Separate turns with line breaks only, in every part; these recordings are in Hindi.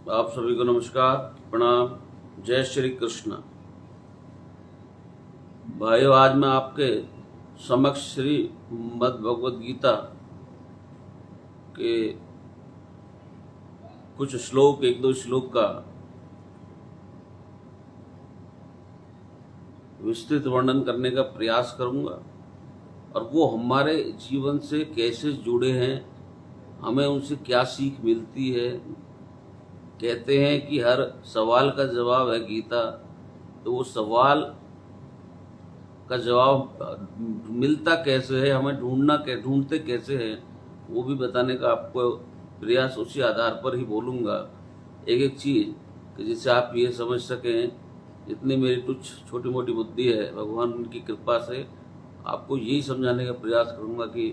आप सभी को नमस्कार, प्रणाम, जय श्री कृष्ण। भाइयों, आज मैं आपके समक्ष श्री मद् भगवद गीता के कुछ श्लोक, एक दो श्लोक का विस्तृत वर्णन करने का प्रयास करूंगा और वो हमारे जीवन से कैसे जुड़े हैं, हमें उनसे क्या सीख मिलती है। कहते हैं कि हर सवाल का जवाब है गीता, तो वो सवाल का जवाब मिलता कैसे है, हमें ढूंढते कैसे हैं, वो भी बताने का आपको प्रयास उसी आधार पर ही बोलूँगा एक एक चीज़, कि जिससे आप ये समझ सकें। जितनी मेरी कुछ छोटी मोटी बुद्धि है, भगवान उनकी कृपा से आपको यही समझाने का प्रयास करूँगा कि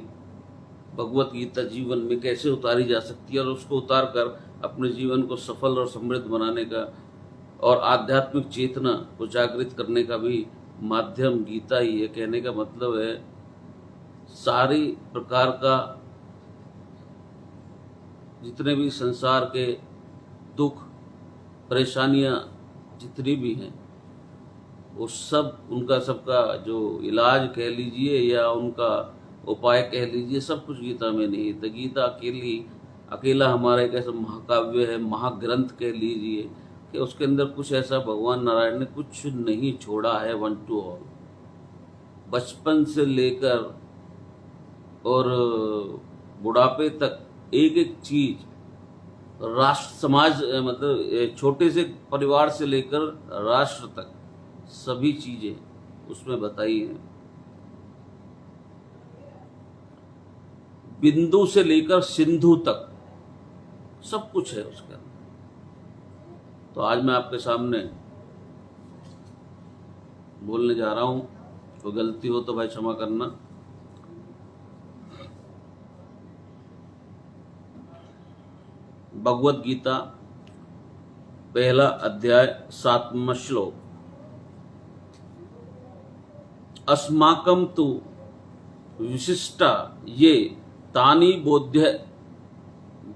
भगवत गीता जीवन में कैसे उतारी जा सकती है और उसको उतार कर अपने जीवन को सफल और समृद्ध बनाने का और आध्यात्मिक चेतना को जागृत करने का भी माध्यम गीता ही है। कहने का मतलब है सारी प्रकार का जितने भी संसार के दुख परेशानियां जितनी भी हैं, वो सब उनका सबका जो इलाज कह लीजिए या उनका उपाय कह लीजिए, सब कुछ गीता में नहीं है। तो गीता अकेला हमारा एक ऐसा महाकाव्य है, महाग्रंथ कह लीजिए, कि उसके अंदर कुछ ऐसा भगवान नारायण ने कुछ नहीं छोड़ा है। वन टू ऑल, बचपन से लेकर और बुढ़ापे तक एक एक चीज, राष्ट्र समाज, मतलब छोटे से परिवार से लेकर राष्ट्र तक सभी चीजें उसमें बताई हैं। बिंदु से लेकर सिंधु तक सब कुछ है उसके अंदर। तो आज मैं आपके सामने बोलने जा रहा हूं, कोई गलती हो तो भाई क्षमा करना। भगवद गीता पहला अध्याय 7वां श्लोक। अस्माकं तु विशिष्टा ये तानि बोध्य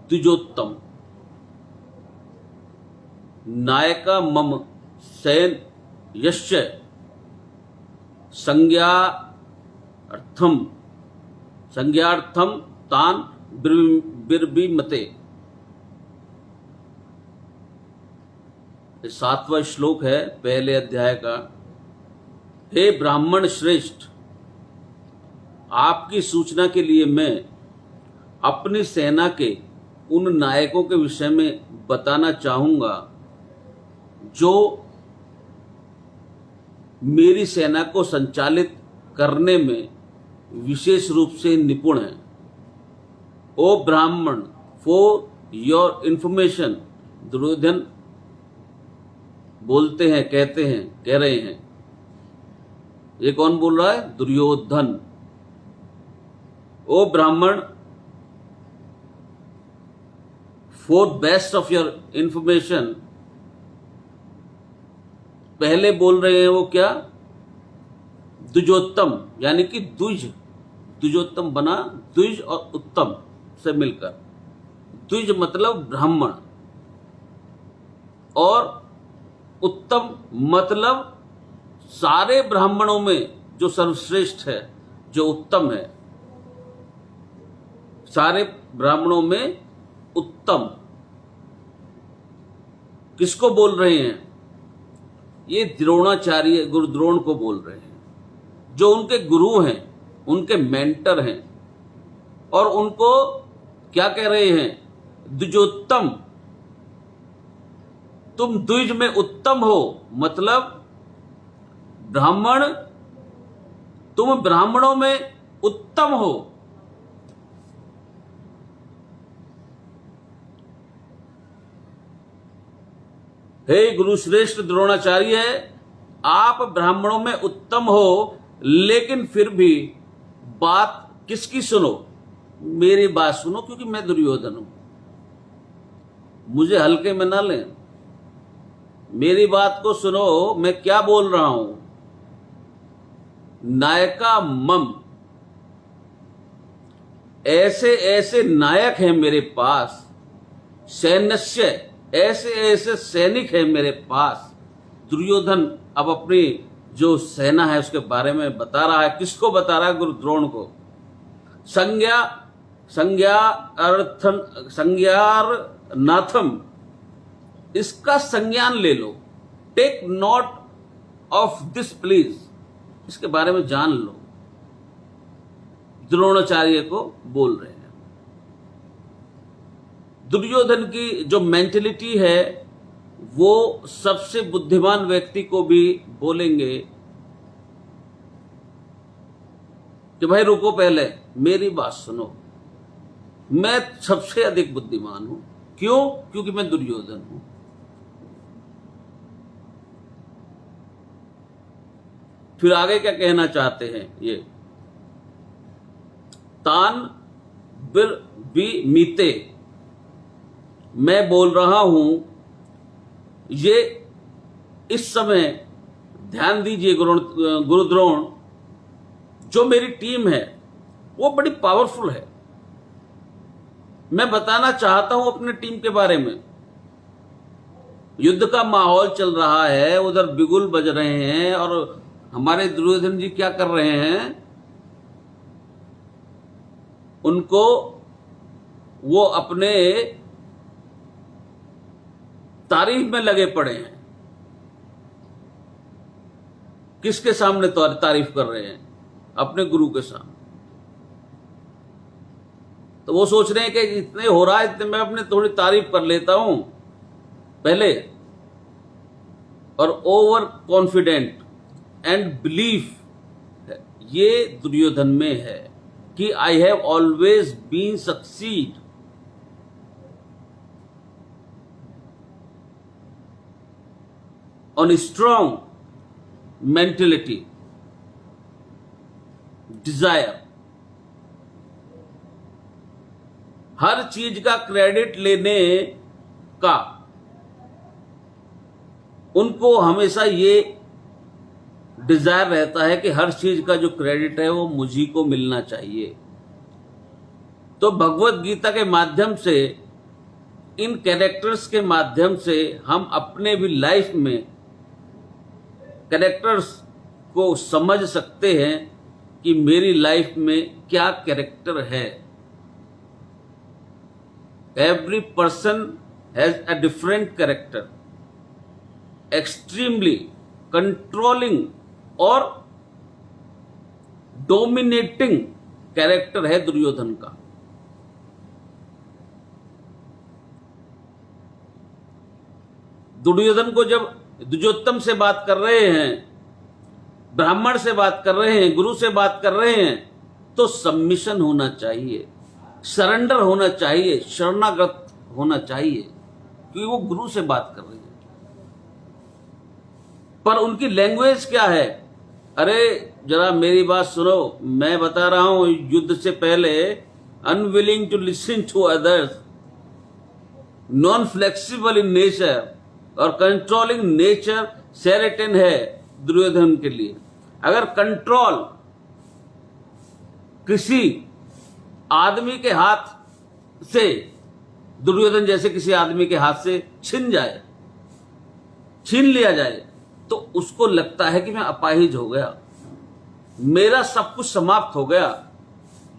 द्विजोत्तम नायका मम सैन यश्च संज्ञार्थम तान बिर्बीमते। 7वां श्लोक है पहले अध्याय का। हे ब्राह्मण श्रेष्ठ, आपकी सूचना के लिए मैं अपनी सेना के उन नायकों के विषय में बताना चाहूंगा जो मेरी सेना को संचालित करने में विशेष रूप से निपुण हैं। ओ ब्राह्मण, फॉर योर इंफॉर्मेशन, दुर्योधन बोलते हैं, कहते हैं, कह रहे हैं। ये कौन बोल रहा है? दुर्योधन। ओ ब्राह्मण, for best of your information, पहले बोल रहे हैं वो क्या? द्विजोत्तम, यानी कि द्विजोत्तम बना, द्विज और उत्तम से मिलकर। द्विज मतलब ब्राह्मण और उत्तम मतलब सारे ब्राह्मणों में जो सर्वश्रेष्ठ है, जो उत्तम है, सारे ब्राह्मणों में उत्तम। किसको बोल रहे हैं? ये द्रोणाचार्य, गुरु द्रोण को बोल रहे हैं, जो उनके गुरु हैं, उनके मेंटर हैं। और उनको क्या कह रहे हैं? द्विजोत्तम। तुम द्विज में उत्तम हो, मतलब ब्राह्मण, तुम ब्राह्मणों में उत्तम हो। हे गुरुश्रेष्ठ द्रोणाचार्य, आप ब्राह्मणों में उत्तम हो, लेकिन फिर भी बात किसकी सुनो? मेरी बात सुनो, क्योंकि मैं दुर्योधन हूं। मुझे हल्के में ना लें, मेरी बात को सुनो, मैं क्या बोल रहा हूं। नायका मम, ऐसे ऐसे नायक हैं मेरे पास, सैन्यस्य ऐसे ऐसे सैनिक हैं मेरे पास। दुर्योधन अब अपनी जो सेना है उसके बारे में बता रहा है। किसको बता रहा है? गुरु द्रोण को। संज्ञार नाथम, इसका संज्ञान ले लो। Take note of this please, इसके बारे में जान लो। द्रोणाचार्य को बोल रहे हैं। दुर्योधन की जो मेंटेलिटी है वो सबसे बुद्धिमान व्यक्ति को भी बोलेंगे कि भाई रुको, पहले मेरी बात सुनो, मैं सबसे अधिक बुद्धिमान हूं। क्यों? क्योंकि मैं दुर्योधन हूं। फिर आगे क्या कहना चाहते हैं ये? तान बिर बी मीते, मैं बोल रहा हूं ये इस समय ध्यान दीजिए गुरुद्रोण, जो मेरी टीम है वो बड़ी पावरफुल है। मैं बताना चाहता हूं अपने टीम के बारे में। युद्ध का माहौल चल रहा है, उधर बिगुल बज रहे हैं और हमारे दुर्योधन जी क्या कर रहे हैं? उनको वो अपने तारीफ में लगे पड़े हैं। किसके सामने तारीफ कर रहे हैं? अपने गुरु के सामने। तो वो सोच रहे हैं कि इतने हो रहा है, इतने मैं अपने थोड़ी तारीफ कर लेता हूं पहले। और ओवर कॉन्फिडेंट एंड बिलीफ ये दुर्योधन में है कि I have always been succeed. On strong mentality, desire, हर चीज का क्रेडिट लेने का उनको हमेशा ये डिजायर रहता है कि हर चीज का जो क्रेडिट है वो मुझी को मिलना चाहिए। तो भगवत गीता के माध्यम से, इन कैरेक्टर्स के माध्यम से हम अपने भी लाइफ में कैरेक्टर्स को समझ सकते हैं कि मेरी लाइफ में क्या कैरेक्टर है। Every person has a different character. Extremely controlling और डोमिनेटिंग कैरेक्टर है दुर्योधन का। दुर्योधन को जब द्विजोत्तम से बात कर रहे हैं, ब्राह्मण से बात कर रहे हैं, गुरु से बात कर रहे हैं, तो सबमिशन होना चाहिए, सरेंडर होना चाहिए, शरणागत होना चाहिए, क्योंकि वो गुरु से बात कर रहे हैं। पर उनकी लैंग्वेज क्या है? अरे जरा मेरी बात सुनो, मैं बता रहा हूं युद्ध से पहले unwilling to listen to others, non flexible in nature और कंट्रोलिंग नेचर सेरेटन है दुर्योधन के लिए। अगर कंट्रोल किसी आदमी के हाथ से, दुर्योधन जैसे किसी आदमी के हाथ से छीन लिया जाए, तो उसको लगता है कि मैं अपाहिज हो गया, मेरा सब कुछ समाप्त हो गया।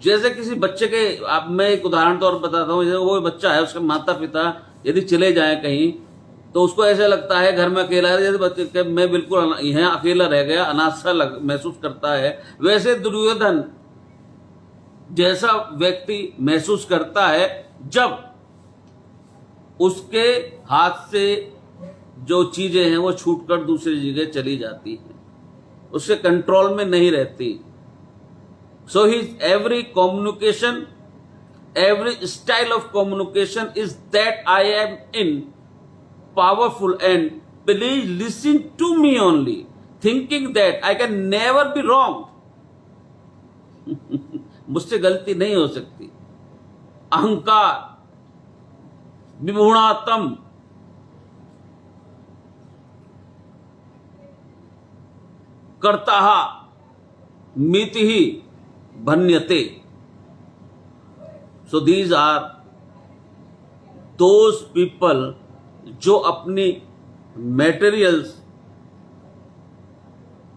जैसे किसी बच्चे के, आप मैं एक उदाहरण तौर पर बताता हूं, जैसे वो बच्चा है, उसके माता पिता यदि चले जाएं कहीं, तो उसको ऐसा लगता है घर में अकेला है, जैसे बच्चे मैं बिल्कुल यहाँ अकेला रह गया, अनाथ सा महसूस करता है। वैसे दुर्योधन जैसा व्यक्ति महसूस करता है जब उसके हाथ से जो चीजें हैं वो छूटकर दूसरी जगह चली जाती हैं, उससे कंट्रोल में नहीं रहती। So he every communication, every style of communication is that I am in powerful and please listen to me only, thinking that I can never be wrong. मुझसे गलती नहीं हो सकती। अहंकार, विमूढ़ातम, कर्ताः मितिः भन्यते। So these are those people जो अपनी मेटेरियल्स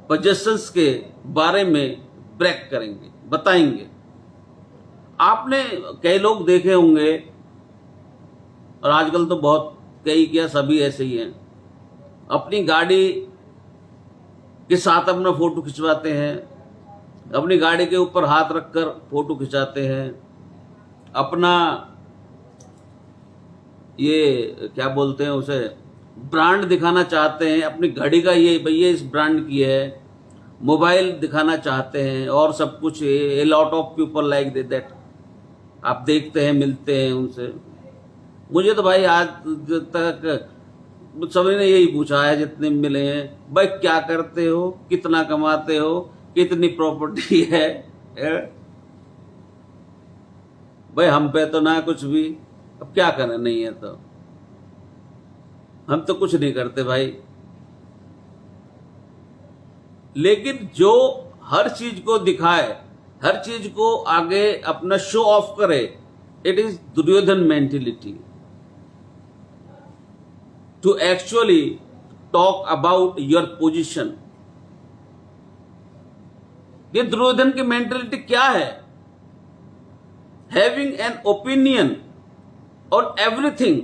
पोजेशंस के बारे में ब्रेक करेंगे, बताएंगे। आपने कई लोग देखे होंगे, और आजकल तो बहुत, कई क्या सभी ऐसे ही हैं, अपनी गाड़ी के साथ अपना फोटो खिंचवाते हैं, अपनी गाड़ी के ऊपर हाथ रखकर फोटो खिंचाते हैं, अपना ये क्या बोलते हैं उसे, ब्रांड दिखाना चाहते हैं, अपनी घड़ी का ये भैया इस ब्रांड की है, मोबाइल दिखाना चाहते हैं, और सब कुछ। A lot of people like that, आप देखते हैं, मिलते हैं उनसे। मुझे तो भाई आज तक सभी ने यही पूछा है जितने मिले हैं, भाई क्या करते हो, कितना कमाते हो, कितनी प्रॉपर्टी है? भाई हम पे तो ना कुछ भी, अब क्या करें, नहीं है तो हम तो कुछ नहीं करते भाई। लेकिन जो हर चीज को दिखाए, हर चीज को आगे अपना शो ऑफ करे, it is Duryodhan mentality, to actually talk about your position. ये दुर्योधन की मेंटेलिटी क्या है? Having an opinion on everything.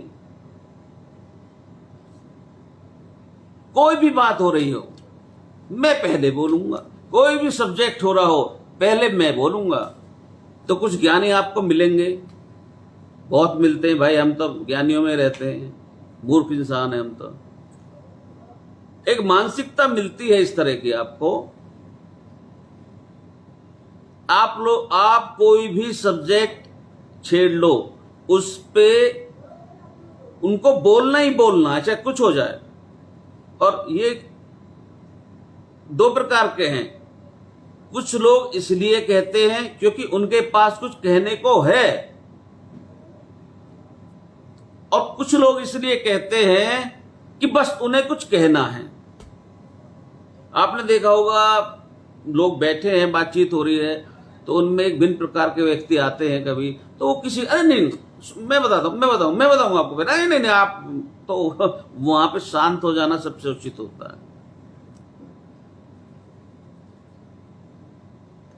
कोई भी बात हो रही हो, मैं पहले बोलूंगा। कोई भी सब्जेक्ट हो रहा हो, पहले मैं बोलूंगा। तो कुछ ज्ञानी आपको मिलेंगे, बहुत मिलते हैं भाई, हम तो ज्ञानियों में रहते हैं, मूर्ख इंसान है हम तो। एक मानसिकता मिलती है इस तरह की आपको। आप कोई भी सब्जेक्ट छेड़ लो, उस पे उनको बोलना ही बोलना है, चाहे कुछ हो जाए। और ये दो प्रकार के हैं। कुछ लोग इसलिए कहते हैं क्योंकि उनके पास कुछ कहने को है, और कुछ लोग इसलिए कहते हैं कि बस उन्हें कुछ कहना है। आपने देखा होगा, लोग बैठे हैं, बातचीत हो रही है, तो उनमें एक भिन्न प्रकार के व्यक्ति आते हैं कभी, तो वो किसी, अरे नहीं मैं बताऊंगा आपको, नहीं नहीं नहीं आप, तो वहां पे शांत हो जाना सबसे उचित होता है।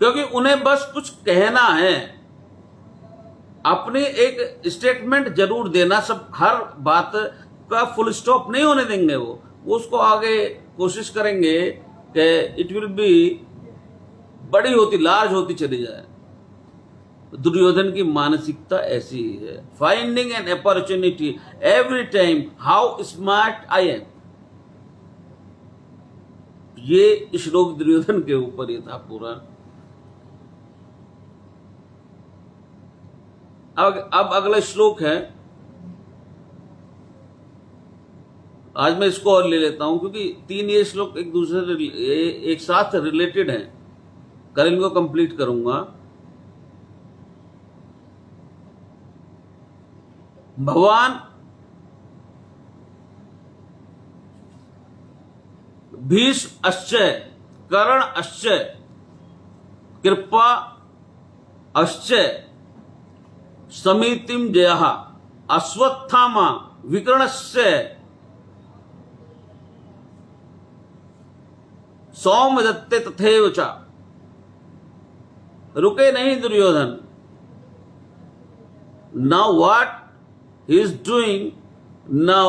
क्योंकि उन्हें बस कुछ कहना है, अपनी एक स्टेटमेंट जरूर देना, सब हर बात का फुल स्टॉप नहीं होने देंगे। वो उसको आगे कोशिश करेंगे कि इट विल बी बड़ी होती, लार्ज होती चली जाए। दुर्योधन की मानसिकता ऐसी ही है। Finding an opportunity every time, how smart I am. ये श्लोक दुर्योधन के ऊपर ही था पूरा। अब अगला श्लोक है, आज मैं इसको और ले लेता हूं क्योंकि तीन ये श्लोक एक दूसरे से एक साथ रिलेटेड हैं। कल इनको कंप्लीट करूंगा। भगवान भीष्म अश्चय, कर्ण अश्चय, कृपा अश्चय, समितिम जयः, अश्वत्थामा विकर्णस्य, सौमदत्ते तथैव च। रुके नहीं Duryodhan. Now what he is doing now,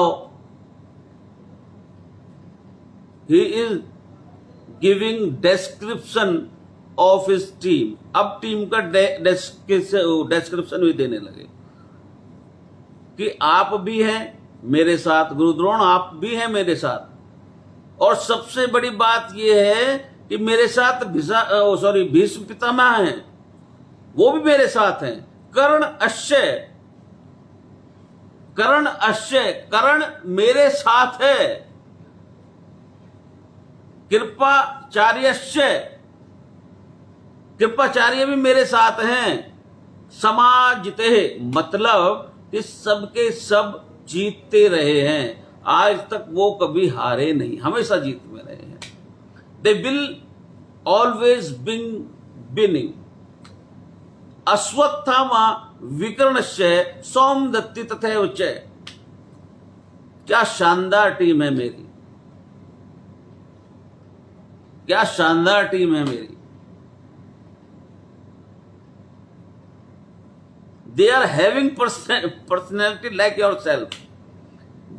he is giving description of his team। अब टीम का डिस्क्रिप्शन भी देने लगे कि आप भी हैं मेरे साथ, गुरु द्रोण आप भी हैं मेरे साथ। और सबसे बड़ी बात यह है कि मेरे साथ भीष्म पितामह हैं, वो भी मेरे साथ हैं। कर्ण अश्चय, कर्ण अश्चय, कर्ण मेरे साथ है। कृपाचार्यश्चय, कृपाचार्य भी मेरे साथ हैं। समाजिते, मतलब कि सबके सब जीतते रहे हैं, आज तक वो कभी हारे नहीं, हमेशा जीत में रहे हैं। They will always winning. Ashwatthama विकर्णश्चय, सौमदत्ति तथैव च। क्या शानदार टीम है मेरी, क्या शानदार टीम है मेरी। They are having personality like yourself.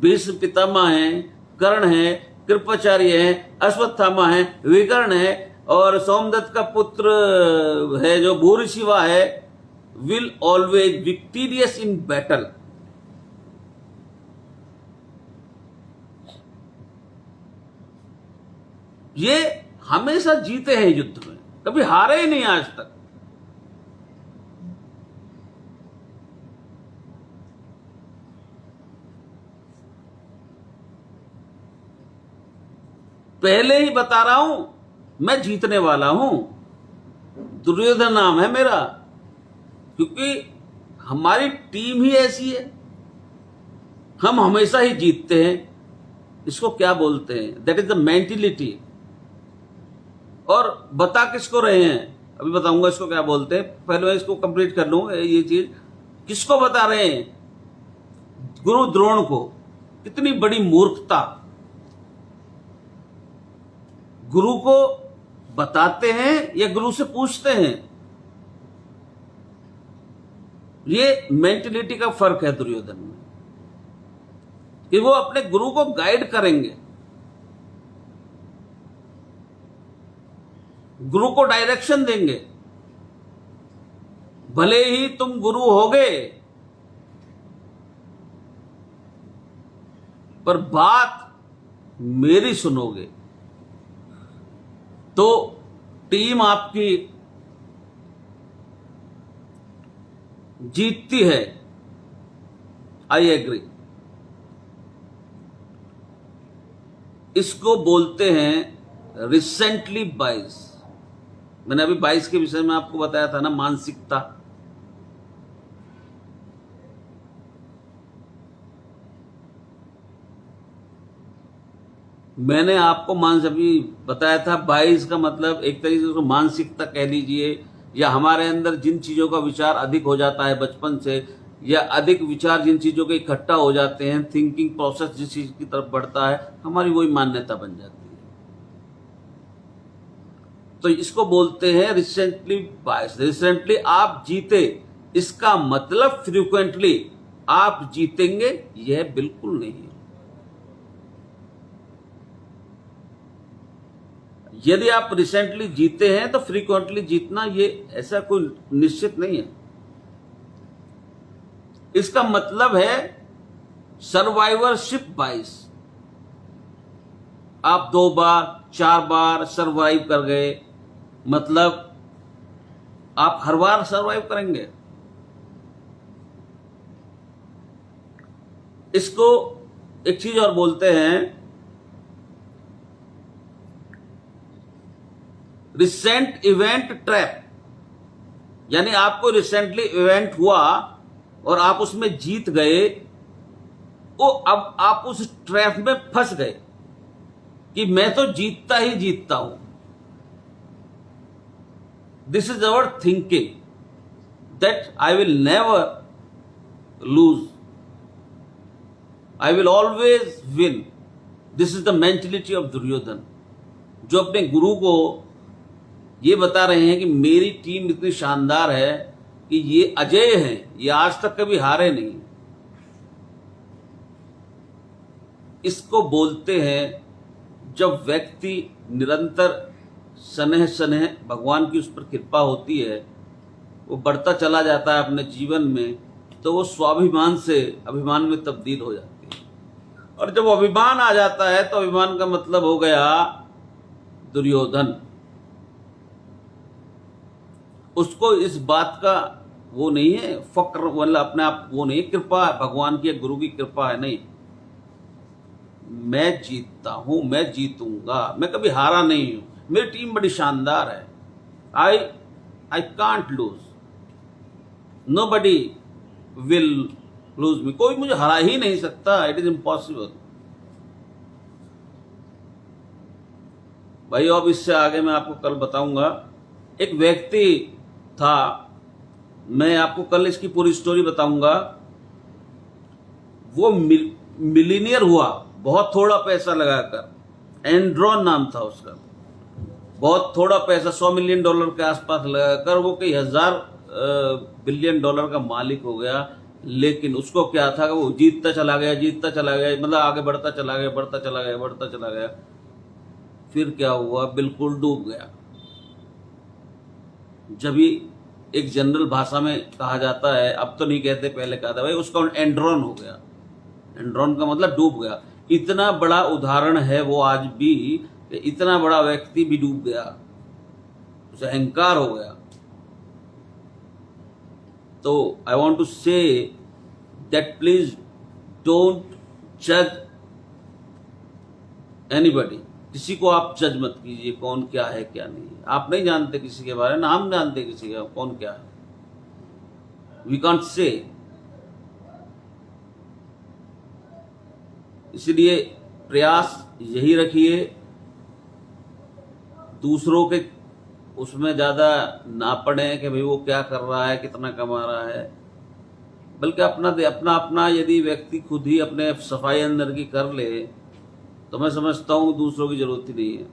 Bhishma Pitamah हैं, कर्ण है, कृपाचार्य है, अश्वत्थामा है, विकर्ण है, और सोमदत्त का पुत्र है जो भूरिशिवा है, विल ऑलवेज विक्टीरियस इन बैटल। ये हमेशा जीते हैं युद्ध में, कभी हारे ही नहीं आज तक। पहले ही बता रहा हूं, मैं जीतने वाला हूं। दुर्योधन नाम है मेरा, क्योंकि हमारी टीम ही ऐसी है, हम हमेशा ही जीतते हैं। इसको क्या बोलते हैं? That is the mentality. और बता किसको रहे हैं? अभी बताऊंगा इसको क्या बोलते हैं। पहले मैं इसको कंप्लीट कर लूं। ये चीज किसको बता रहे हैं? गुरु द्रोण को। कितनी बड़ी मूर्खता। गुरु को बताते हैं या गुरु से पूछते हैं? ये मेंटेलिटी का फर्क है दुर्योधन में, कि वो अपने गुरु को गाइड करेंगे, गुरु को डायरेक्शन देंगे। भले ही तुम गुरु होगे, पर बात मेरी सुनोगे तो टीम आपकी जीतती है। I agree. इसको बोलते हैं रिसेंटली 22। मैंने अभी 22 के विषय में आपको बताया था ना, मानसिकता। मैंने आपको अभी बताया था 22 का मतलब एक तरीके से उसको मानसिकता कह लीजिए, या हमारे अंदर जिन चीजों का विचार अधिक हो जाता है बचपन से, या अधिक विचार जिन चीजों के इकट्ठा हो जाते हैं, थिंकिंग प्रोसेस जिस चीज की तरफ बढ़ता है, हमारी वही मान्यता बन जाती है। तो इसको बोलते हैं रिसेंटली 22। रिसेंटली आप जीते, इसका मतलब फ्रीक्वेंटली आप जीतेंगे, यह बिल्कुल नहीं है। यदि आप रिसेंटली जीते हैं तो फ्रीक्वेंटली जीतना ये ऐसा कोई निश्चित नहीं है। इसका मतलब है सर्वाइवरशिप 22। आप 2 बार 4 बार सर्वाइव कर गए, मतलब आप हर बार सर्वाइव करेंगे। इसको एक चीज और बोलते हैं रिसेंट इवेंट ट्रैप। यानी आपको रिसेंटली इवेंट हुआ और आप उसमें जीत गए, तो अब आप उस ट्रैप में फंस गए कि मैं तो जीतता ही जीतता हूं। This is our thinking that I will never lose, I will always win. This is the mentality of Duryodhan, जो अपने गुरु को ये बता रहे हैं कि मेरी टीम इतनी शानदार है कि ये अजेय हैं, ये आज तक कभी हारे नहीं। इसको बोलते हैं जब व्यक्ति निरंतर स्नेह स्नेह भगवान की उस पर कृपा होती है, वो बढ़ता चला जाता है अपने जीवन में, तो वो स्वाभिमान से अभिमान में तब्दील हो जाती है। और जब अभिमान आ जाता है तो अभिमान का मतलब हो गया दुर्योधन। उसको इस बात का वो नहीं है, फक्र मतलब अपने आप वो नहीं, कृपा भगवान की गुरु की कृपा है, नहीं। मैं जीतता हूं, मैं जीतूंगा, मैं कभी हारा नहीं हूं, मेरी टीम बड़ी शानदार है। I can't lose, nobody will lose me. कोई मुझे हरा ही नहीं सकता, इट इज इम्पॉसिबल। भाई अब इससे आगे मैं आपको कल बताऊंगा। एक व्यक्ति था, मैं आपको कल इसकी पूरी स्टोरी बताऊंगा। वो मिलीनियर हुआ बहुत थोड़ा पैसा लगाकर, एंड्रॉन नाम था उसका, बहुत थोड़ा पैसा $100 मिलियन के आसपास लगाकर वो कई हजार बिलियन डॉलर का मालिक हो गया। लेकिन उसको क्या था कि वो जीतता चला गया, मतलब आगे बढ़ता चला गया। फिर क्या हुआ, बिल्कुल डूब गया। जब भी एक जनरल भाषा में कहा जाता है, अब तो नहीं कहते, पहले कहा था भाई उसका एंड्रॉन हो गया। एंड्रॉन का मतलब डूब गया। इतना बड़ा उदाहरण है वो आज भी, इतना बड़ा व्यक्ति भी डूब गया, उसे अहंकार हो गया। तो I want to say that please don't जज एनीबडी। किसी को आप जज मत कीजिए कौन क्या है क्या नहीं है। आप नहीं जानते किसी के बारे में, ना हम जानते किसी का कौन क्या है। We can't say. इसलिए प्रयास यही रखिए, दूसरों के उसमें ज्यादा ना पड़े कि भाई वो क्या कर रहा है, कितना कमा रहा है, बल्कि अपना यदि व्यक्ति खुद ही अपने सफाई अंदर की कर ले तो मैं समझता हूं दूसरों की जरूरत ही नहीं है।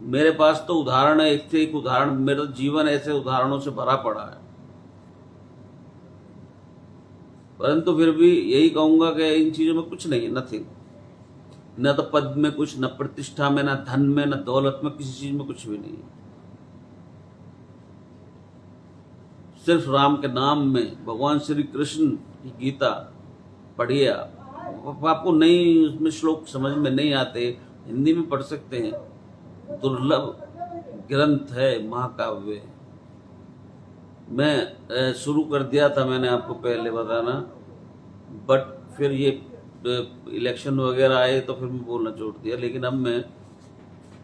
मेरे पास तो उदाहरण है, एक से एक उदाहरण, मेरा जीवन ऐसे उदाहरणों से भरा पड़ा है। परंतु फिर भी यही कहूंगा कि इन चीजों में कुछ नहीं है, नथिंग। न तो पद में कुछ, न प्रतिष्ठा में, न धन में, न दौलत में, किसी चीज में कुछ भी नहीं है। सिर्फ राम के नाम में, भगवान श्री कृष्ण की गीता पढ़िए। आपको नहीं, उसमें श्लोक समझ में नहीं आते, हिंदी में पढ़ सकते हैं। दुर्लभ ग्रंथ है महाकाव्य। मैं शुरू कर दिया था, मैंने आपको पहले बताना, बट फिर ये इलेक्शन वगैरह आए तो फिर मैं बोलना छोड़ दिया। लेकिन अब मैं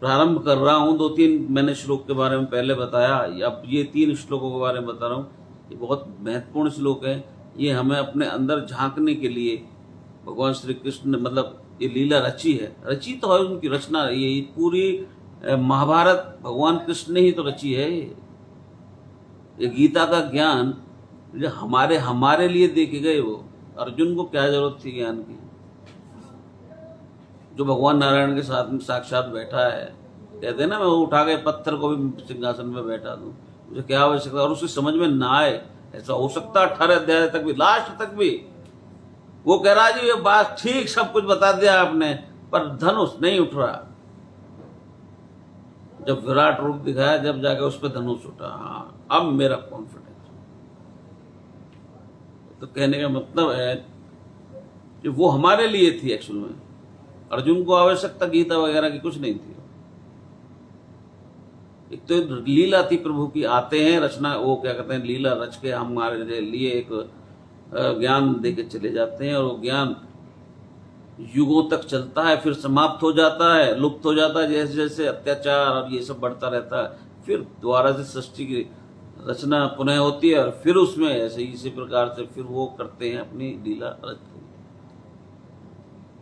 प्रारंभ कर रहा हूँ। 2-3 मैंने श्लोक के बारे में पहले बताया, अब ये 3 श्लोकों के बारे में बता रहा हूँ। ये बहुत महत्वपूर्ण श्लोक है। ये हमें अपने अंदर झांकने के लिए भगवान श्री कृष्ण ने, मतलब ये लीला रची है, रची तो है, उनकी रचना है। ये पूरी महाभारत भगवान कृष्ण ने ही तो रची है। ये गीता का ज्ञान जो हमारे लिए दे के गए, वो अर्जुन को क्या जरूरत थी ज्ञान की? जो भगवान नारायण के साथ में साक्षात बैठा है, कहते हैं ना, मैं उठा के पत्थर को भी सिंहासन में बैठा दूं, मुझे क्या आवश्यकता? और उसकी समझ में ना आए, ऐसा हो सकता 18 अध्याय तक भी, लास्ट तक भी वो कह रहा जी ये बात ठीक, सब कुछ बता दिया आपने, पर धनुष नहीं उठ रहा। जब विराट रूप दिखाया, जब जाके उस पर धनुष उठा, हाँ अब मेरा कॉन्फिडेंस। तो कहने का मतलब है कि वो हमारे लिए थी एक्चुअल में। अर्जुन को आवश्यकता गीता वगैरह की कुछ नहीं थी। एक तो लीला थी प्रभु की, आते हैं रचना, वो क्या कहते हैं, लीला रच के हमारे लिए एक ज्ञान देके चले जाते हैं, और वो ज्ञान युगों तक चलता है, फिर समाप्त हो जाता है, लुप्त हो जाता है, जैसे जैसे अत्याचार और ये सब बढ़ता रहता है। फिर दोबारा से सृष्टि की रचना पुनः होती है, और फिर उसमें ऐसे इसी प्रकार से फिर वो करते हैं, अपनी लीला रचते हैं।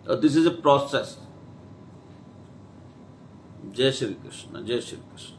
और दिस इज ए प्रोसेस। जय श्री कृष्ण, जय श्री कृष्ण।